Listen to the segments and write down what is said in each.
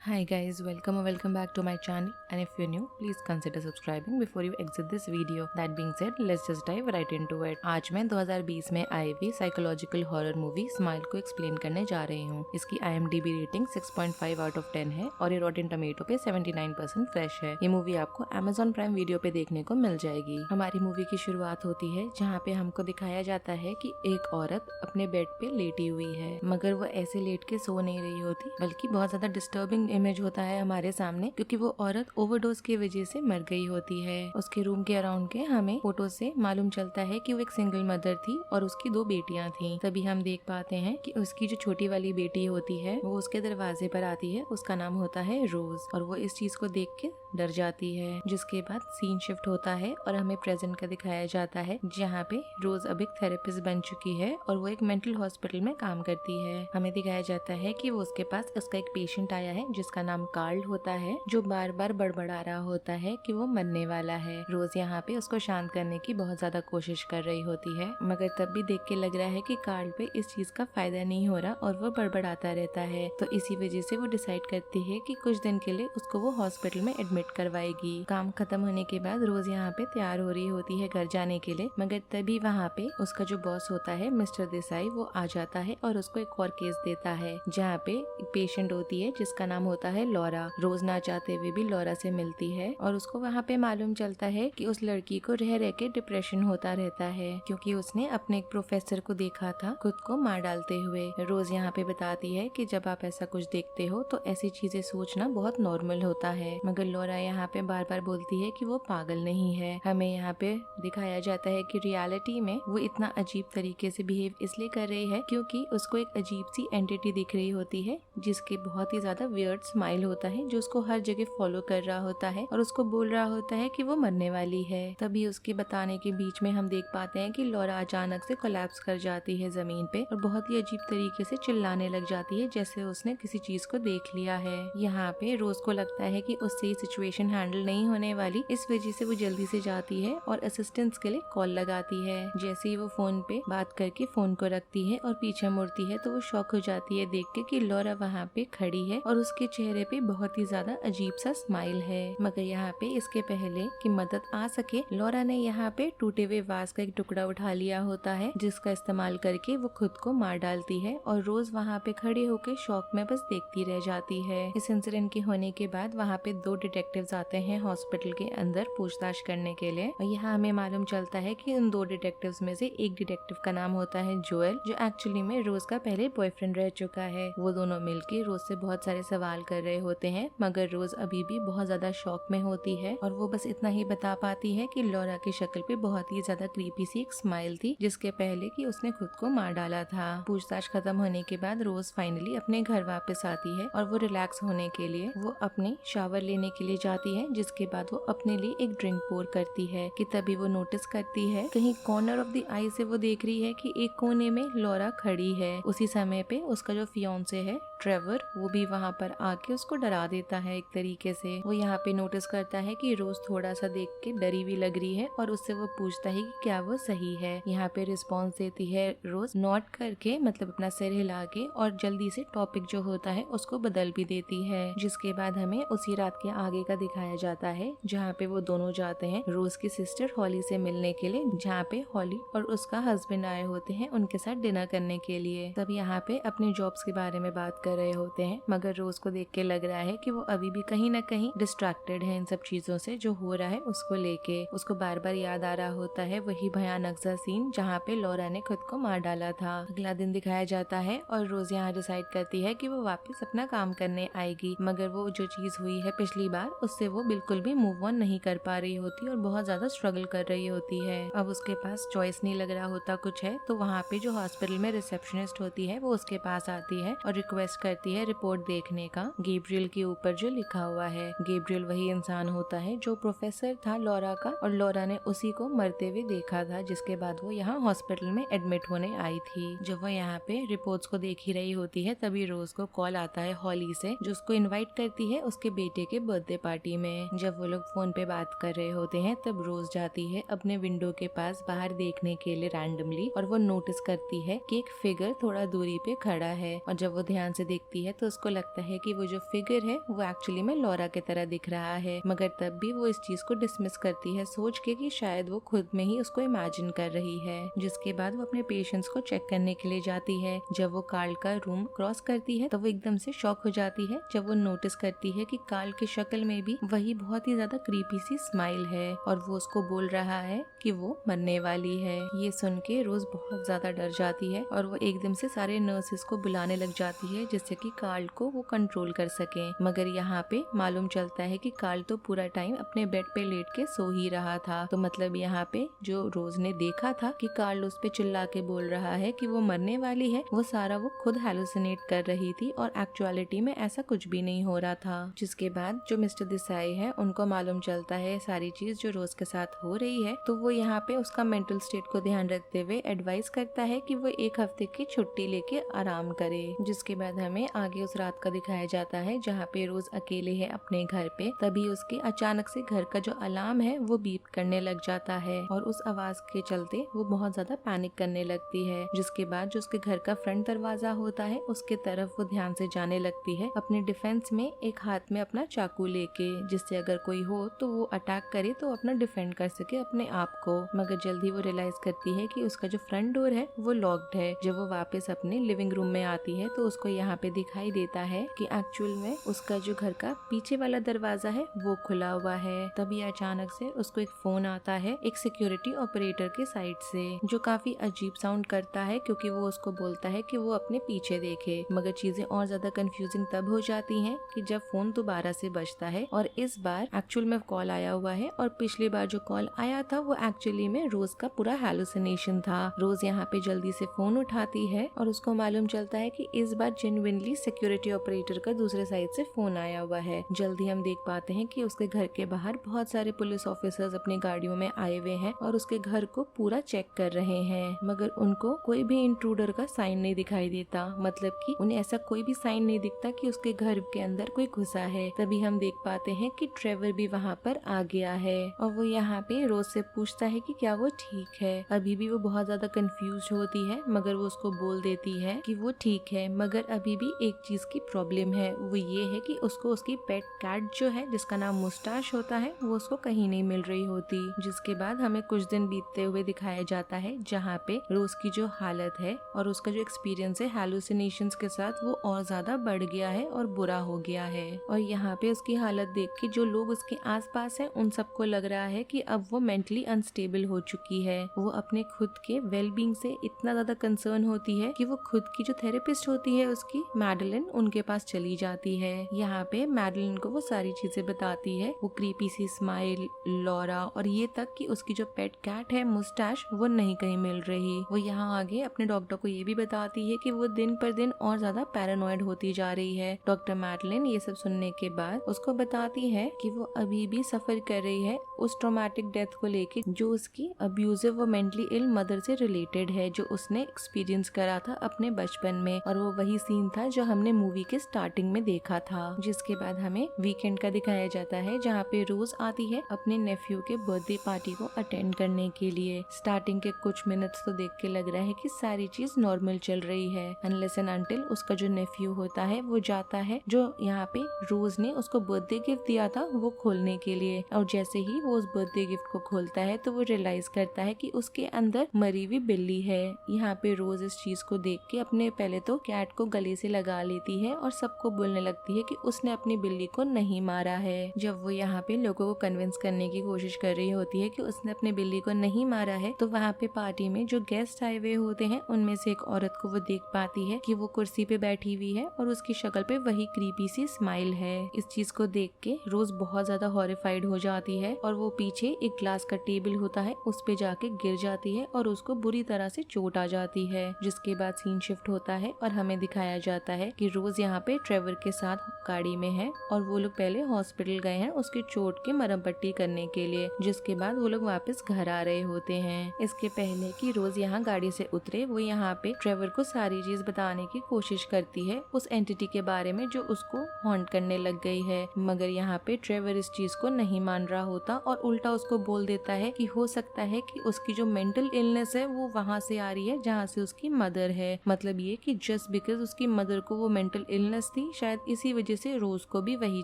Hi guys, welcome or welcome back to my channel, and if you're new, please consider subscribing before you exit this video. That being said, let's just dive right into it. आज मैं 2020 में आई हुई psychological horror movie smile को explain करने जा रही हूँ। इसकी IMDb रेटिंग 6.5 आउट ऑफ 10 है और ये रॉटेन टमेटो पे 79% फ्रेश है। ये मूवी आपको Amazon प्राइम वीडियो पे देखने को मिल जाएगी। हमारी मूवी की शुरुआत होती है जहाँ पे हमको दिखाया जाता है कि एक औरत अपने बेड पे लेटी हुई है, मगर वो ऐसे लेट के सो नहीं रही होती, बल्कि बहुत ज्यादा डिस्टर्बिंग इमेज होता है हमारे सामने, क्योंकि वो औरत ओवरडोज की वजह से मर गई होती है। उसके रूम के अराउंड के हमें फोटो से मालूम चलता है कि वो एक सिंगल मदर थी और उसकी 2 बेटियां थी। तभी हम देख पाते हैं कि उसकी जो छोटी वाली बेटी होती है वो उसके दरवाजे पर आती है। उसका नाम होता है रोज और वो इस चीज को देख के डर जाती है। जिसके बाद सीन शिफ्ट होता है और हमें प्रेजेंट का दिखाया जाता है, जहाँ पे रोज अब एक थेरेपिस्ट बन चुकी है और वो एक मेंटल हॉस्पिटल में काम करती है। हमें दिखाया जाता है कि वो उसके पास उसका एक पेशेंट आया है जिसका नाम कार्ल होता है, जो बार बार बड़बड़ा रहा होता है कि वो मरने वाला है। रोज यहाँ पे उसको शांत करने की बहुत ज्यादा कोशिश कर रही होती है, मगर तब भी देख के लग रहा है कि कार्ल पे इस चीज का फायदा नहीं हो रहा और वो बड़बड़ाता रहता है। तो इसी वजह से वो डिसाइड करती है कि कुछ दिन के लिए उसको वो हॉस्पिटल में एडमिट करवाएगी। काम खत्म होने के बाद रोज यहाँ पे तैयार हो रही होती है घर जाने के लिए, मगर तभी वहाँ पे उसका जो बॉस होता है मिस्टर देसाई, वो आ जाता है और उसको एक और केस देता है, जहाँ पे एक पेशेंट होती है जिसका नाम होता है लॉरा। रोज ना चाहते हुए भी लॉरा से मिलती है और उसको वहाँ पे मालूम चलता है कि उस लड़की को रह रह के डिप्रेशन होता रहता है, क्योंकि उसने अपने एक प्रोफेसर को देखा था खुद को मार डालते हुए। रोज यहाँ पे बताती है कि जब आप ऐसा कुछ देखते हो तो ऐसी चीजें सोचना बहुत नॉर्मल होता है, मगर लॉरा यहाँ पे बार बार बोलती है कि वो पागल नहीं है। हमें यहाँ पे दिखाया जाता है कि रियलिटी में वो इतना अजीब तरीके से बिहेव इसलिए कर रही है क्योंकि उसको एक अजीब सी एंटिटी दिख रही होती है जिसके बहुत ही ज्यादा वियर्ड स्माइल होता है, जो उसको हर जगह फॉलो कर रहा होता है और उसको बोल रहा होता है कि वो मरने वाली है। तभी उसके बताने के बीच में हम देख पाते हैं कि लॉरा अचानक से कोलैप्स कर जाती है जमीन पे और बहुत ही अजीब तरीके से चिल्लाने लग जाती है, जैसे उसने किसी चीज को देख लिया है। यहाँ पे रोज को लगता है कि उससे ये सिचुएशन हैंडल नहीं होने वाली, इस वजह से वो जल्दी से जाती है और असिस्टेंस के लिए कॉल लगाती है। जैसे ही वो फोन पे बात करके फोन को रखती है और पीछे मुड़ती है तो वो शॉक हो जाती है देख के कि लॉरा वहाँ पे खड़ी है और उसके चेहरे पे बहुत ही ज्यादा अजीब सा स्माइल है। मगर यहाँ पे इसके पहले कि मदद आ सके, लॉरा ने यहाँ पे टूटे हुए वास का एक टुकड़ा उठा लिया होता है, जिसका इस्तेमाल करके वो खुद को मार डालती है और रोज वहाँ पे खड़े होके शॉक में बस देखती रह जाती है। इस इंसिडेंट के होने के बाद वहाँ पे 2 डिटेक्टिव्स आते हैं हॉस्पिटल के अंदर पूछताछ करने के लिए और यहाँ हमें मालूम चलता है कि उन 2 डिटेक्टिव्स में से एक डिटेक्टिव का नाम होता है जोएल, जो एक्चुअली में रोज का पहले बॉयफ्रेंड रह चुका है। वो दोनों मिलके रोज से बहुत सारे सवाल कर रहे होते हैं, मगर रोज अभी भी बहुत ज्यादा शॉक में होती है और वो बस इतना ही बता पाती है कि लॉरा की शक्ल पे बहुत ही ज्यादा क्रीपी सी एक स्माइल थी, जिसके पहले कि उसने खुद को मार डाला था। पूछताछ खत्म होने के बाद रोज फाइनली अपने घर वापस आती है और वो रिलैक्स होने के लिए वो अपने शावर लेने के लिए जाती है, जिसके बाद वो अपने लिए एक ड्रिंक पोर करती है कि तभी वो नोटिस करती है कहीं कॉर्नर ऑफ द आई से वो देख रही है कि एक कोने में लॉरा खड़ी है। उसी समय पे उसका जो फियांसे है ट्रेवर, वो भी वहाँ पर आके उसको डरा देता है एक तरीके से। वो यहाँ पे नोटिस करता है कि रोज थोड़ा सा देख के डरी हुई लग रही है और उससे वो पूछता है कि क्या वो सही है। यहाँ पे रिस्पॉन्स देती है रोज नॉट करके, मतलब अपना सिर हिला के, और जल्दी से टॉपिक जो होता है उसको बदल भी देती है। जिसके बाद हमें उसी रात के आगे का दिखाया जाता है, जहाँ पे वो दोनों जाते हैं रोज की सिस्टर हॉली से मिलने के लिए, जहाँ पे हॉली और उसका हस्बैंड आए होते हैं उनके साथ डिनर करने के लिए। तब यहाँ पे अपने जॉब्स के बारे में बात कर रहे होते हैं, मगर रोज को देख के लग रहा है कि वो अभी भी कहीं ना कहीं डिस्ट्रैक्टेड है इन सब चीजों से जो हो रहा है उसको लेके। उसको बार बार याद आ रहा होता है वही भयानक सा सीन जहाँ पे लॉरा ने खुद को मार डाला था। अगला दिन दिखाया जाता है और रोज यहाँ डिसाइड करती है कि वो वापस अपना काम करने आएगी, मगर वो जो चीज हुई है पिछली बार उससे वो बिल्कुल भी मूव ऑन नहीं कर पा रही होती और बहुत ज्यादा स्ट्रगल कर रही होती है। अब उसके पास चॉइस नहीं लग रहा होता कुछ है, तो वहाँ पे जो हॉस्पिटल में रिसेप्शनिस्ट होती है वो उसके पास आती है और रिक्वेस्ट करती है रिपोर्ट देखने का गैब्रियल के ऊपर जो लिखा हुआ है। गैब्रियल वही इंसान होता है जो प्रोफेसर था लॉरा का और लॉरा ने उसी को मरते हुए देखा था, जिसके बाद वो यहाँ हॉस्पिटल में एडमिट होने आई थी। जब वो यहाँ पे रिपोर्ट्स को देख ही रही होती है तभी रोज को कॉल आता है हॉली से, जो उसको इनवाइट करती है उसके बेटे के बर्थडे पार्टी में। जब वो लोग फोन पे बात कर रहे होते हैं तब रोज जाती है अपने विंडो के पास बाहर देखने के लिए रैंडमली, और वो नोटिस करती है कि एक फिगर थोड़ा दूरी पे खड़ा है और जब वो ध्यान से देखती है तो उसको लगता है कि वो जो फिगर है वो एक्चुअली में लॉरा की तरह दिख रहा है, मगर तब भी वो इस चीज को डिसमिस करती है सोच के कि शायद वो खुद में ही उसको इमेजिन कर रही है। जिसके बाद वो अपने पेशेंट्स को चेक करने के लिए जाती है। जब वो कार्ल का रूम क्रॉस करती है तो वो एकदम से शॉक हो जाती है जब वो नोटिस करती है कि कार्ल की शक्ल में भी वही बहुत ही ज्यादा क्रीपी सी स्माइल है और वो उसको बोल रहा है कि वो मरने वाली है। ये सुन के रोज बहुत ज्यादा डर जाती है और वो एकदम से सारे नर्सेस को बुलाने लग जाती है जिससे कि कार्ल को वो कंट्रोल कर सके। मगर यहाँ पे मालूम चलता है कि कार्ल तो पूरा टाइम अपने बेड पे लेट के सो ही रहा था। तो मतलब यहाँ पे जो रोज ने देखा था कि कार्ल उस पे चिल्ला के बोल रहा है कि वो मरने वाली है, वो सारा वो खुद हेलुसिनेट कर रही थी और एक्चुअलिटी में ऐसा कुछ भी नहीं हो रहा था। जिसके बाद जो मिस्टर देसाई है उनको मालूम चलता है सारी चीज जो रोज के साथ हो रही है, तो वो यहाँ पे उसका मेंटल स्टेट को ध्यान रखते हुए एडवाइस करता है कि वो 1 हफ्ते की छुट्टी लेके आराम करे। जिसके बाद हमें आगे उस रात का दिखाया जाता है जहाँ पे रोज अकेले है अपने घर पे। तभी उसके अचानक से घर का जो अलार्म है वो बीप करने लग जाता है और उस आवाज के चलते वो बहुत ज्यादा पैनिक करने लगती है। जिसके बाद जो उसके घर का फ्रंट दरवाजा होता है उसके तरफ वो ध्यान से जाने लगती है अपने डिफेंस में एक हाथ में अपना चाकू लेके, जिससे अगर कोई हो तो वो अटैक करे तो अपना डिफेंड कर सके अपने आप को। मगर जल्दी वो रियलाइज करती है कि उसका जो फ्रंट डोर है वो लॉक्ड है। जब वो वापस अपने लिविंग रूम में आती है तो उसको यहाँ पे दिखाई देता है कि एक्चुअल में उसका जो घर का पीछे वाला दरवाजा है वो खुला हुआ है। तभी अचानक से उसको एक फोन आता है एक सिक्योरिटी ऑपरेटर के साइड से, जो काफी अजीब साउंड करता है क्योंकि वो उसको बोलता है कि वो अपने पीछे देखे। मगर चीजें और ज्यादा कंफ्यूजिंग तब हो जाती हैं कि जब फोन दोबारा से बजता है और इस बार एक्चुअल में कॉल आया हुआ है और पिछली बार जो कॉल आया था वो एक्चुअली में रोज का पूरा हेलुसिनेशन था। रोज यहाँ पे जल्दी से फोन उठाती है और उसको मालूम चलता है कि इस बार जेन्युइनली सिक्योरिटी ऑपरेटर का दूसरे साइड से फोन आया हुआ है। जल्दी हम देख पाते हैं कि उसके घर के बाहर बहुत सारे पुलिस ऑफिसर्स अपनी गाड़ियों में आए हुए हैं और उसके घर को पूरा चेक कर रहे हैं, मगर उनको कोई भी इंट्रूडर का साइन नहीं दिखाई देता। मतलब कि उन्हें ऐसा कोई भी साइन नहीं दिखता कि उसके घर के अंदर कोई घुसा है। तभी हम देख पाते हैं कि ट्रेवर भी वहाँ पर आ गया है और वो यहाँ पे रोज से पूछता है कि क्या वो ठीक है। अभी भी वो बहुत ज्यादा कंफ्यूज होती है मगर वो उसको बोल देती है कि वो ठीक है, मगर अभी भी एक चीज की प्रॉब्लम है, वो ये है कि उसको उसकी पेट कैट जो है जिसका नाम मुस्टाश होता है वो उसको कहीं नहीं मिल रही होती। जिसके बाद हमें कुछ दिन बीतते हुए दिखाया जाता है जहाँ पे रोज की जो हालत है और उसका जो एक्सपीरियंस है हेलुसिनेशंस के साथ वो और ज्यादा बढ़ गया है और बुरा हो गया है। और यहाँ पे उसकी हालत देख के जो लोग उसके आसपास हैं उन सबको लग रहा है कि अब वो मेंटली अनस्टेबल हो चुकी है। वो अपने खुद के वेलबींग से इतना ज्यादा कंसर्न होती है कि वो खुद की जो थेरेपिस्ट होती है उसकी मैडलिन उनके पास चली जाती है। यहाँ पे मैडलिन को वो सारी चीजें बताती है, वो क्रीपी सी स्माइल, लॉरा और ये तक कि उसकी जो पेट कैट है मुस्टैश वो नहीं कहीं मिल रही। वो यहाँ आगे अपने डॉक्टर को ये भी बताती है कि वो दिन पर दिन और ज्यादा पैरानॉइड होती जा रही है। डॉक्टर मैडलिन ये सब सुनने के बाद उसको बताती है कि वो अभी भी सफर कर रही है उस ट्रॉमेटिक डेथ को लेके जो उसकी अब्यूजिव व मेंटली इल मदर से रिलेटेड है, जो उसने एक्सपीरियंस करा था अपने बचपन में। और वो वही सीन था जो हमने मूवी के स्टार्टिंग में देखा था। जिसके बाद हमें वीकेंड का दिखाया जाता है जहाँ पे रोज आती है अपने नेफ्यू के बर्थडे पार्टी को अटेंड करने के लिए। स्टार्टिंग के कुछ मिनट्स तो देख के लग रहा है कि सारी चीज नॉर्मल चल रही है अनलेस एंड अनटिल उसका जो नेफ्यू होता है वो जाता है जो यहाँ पे रोज ने उसको बर्थडे गिफ्ट दिया था वो खोलने के लिए। और जैसे ही वो उस बर्थडे गिफ्ट को खोलता है तो वो रियलाइज करता है कि उसके अंदर मरी हुई बिल्ली है। यहाँ पे रोज इस चीज को देख के अपने पहले तो कैट को गले से लगा लेती है और सबको बोलने लगती है कि उसने अपनी बिल्ली को नहीं मारा है। जब वो यहाँ पे लोगों को कन्विंस करने की कोशिश कर रही होती है कि उसने अपनी बिल्ली को नहीं मारा है, तो वहाँ पे पार्टी में जो गेस्ट आए हुए होते हैं उनमें से एक औरत को वो देख पाती है कि वो कुर्सी पे बैठी हुई है और उसकी शक्ल पे वही क्रीपी सी स्माइल है। इस चीज को देख के रोज बहुत ज्यादा हॉरिफाइड हो जाती है और वो पीछे एक ग्लास का टेबल होता है उस पे जाके गिर जाती है और उसको बुरी तरह से चोट आ जाती है। जिसके बाद सीन शिफ्ट होता है और हमें दिखाया जाता है कि रोज यहाँ पे ट्रेवर के साथ गाड़ी में है और वो लोग पहले हॉस्पिटल गए हैं उसकी चोट की मरहम पट्टी करने के लिए। जिसके बाद वो लोग वापस घर आ रहे होते हैं। इसके पहले कि रोज यहाँ गाड़ी से उतरे वो यहाँ पे ट्रेवर को सारी चीज बताने की कोशिश करती है उस एंटिटी के बारे में जो उसको हॉन्ट करने लग गई है, मगर यहाँ पे ट्रेवर इस चीज को नहीं मान रहा होता और उल्टा उसको बोल देता है कि हो सकता है कि उसकी जो मेंटल इलनेस है वो वहाँ से आ रही है जहाँ से उसकी मदर है। मतलब ये कि जस्ट बिकॉज उसकी मदर को वो मेंटल इलनेस थी, शायद इसी वजह से रोज को भी वही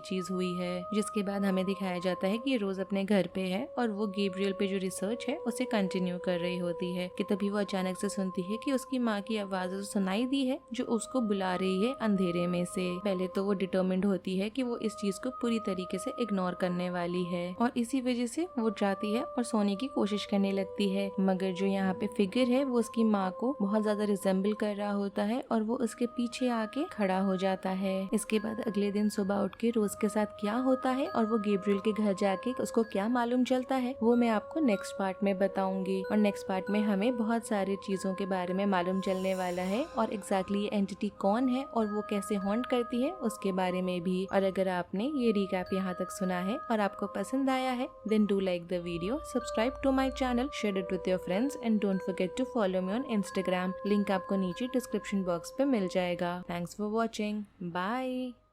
चीज हुई है। जिसके बाद हमें दिखाया जाता है कि रोज अपने घर पे है और वो गैब्रियल पे जो रिसर्च है उसे कंटिन्यू कर रही होती है कि तभी वो अचानक से सुनती है कि उसकी माँ की आवाज सुनाई दी है जो उसको बुला रही है अंधेरे में से। पहले तो वो डिटर्मिन्ड होती है कि वो इस चीज को पूरी तरीके से इग्नोर करने वाली है और इसी वजह से वो जाती है और सोने की कोशिश करने लगती है, मगर जो यहाँ पे फिगर है वो उसकी माँ को बहुत ज्यादा रिजेंबल कर रहा होता है और वो उसके पीछे आके खड़ा हो जाता है। इसके बाद अगले दिन सुबह उठ के रोज के साथ क्या होता है और वो गैब्रियल के घर जाके उसको क्या मालूम चलता है वो मैं आपको नेक्स्ट पार्ट में बताऊंगी। और नेक्स्ट पार्ट में हमें बहुत सारी चीजों के बारे में मालूम चलने वाला है और एग्जैक्टली ये एंटिटी कौन है और वो कैसे हॉन्ट करती है उसके बारे में भी। और अगर आपने ये रिकैप यहाँ तक सुना है और आपको पसंद आया है then do like the video, subscribe to my channel, share it with your friends and don't forget to follow me on Instagram. Link आपको नीचे डिस्क्रिप्शन बॉक्स पे मिल जाएगा। Thanks for watching, bye.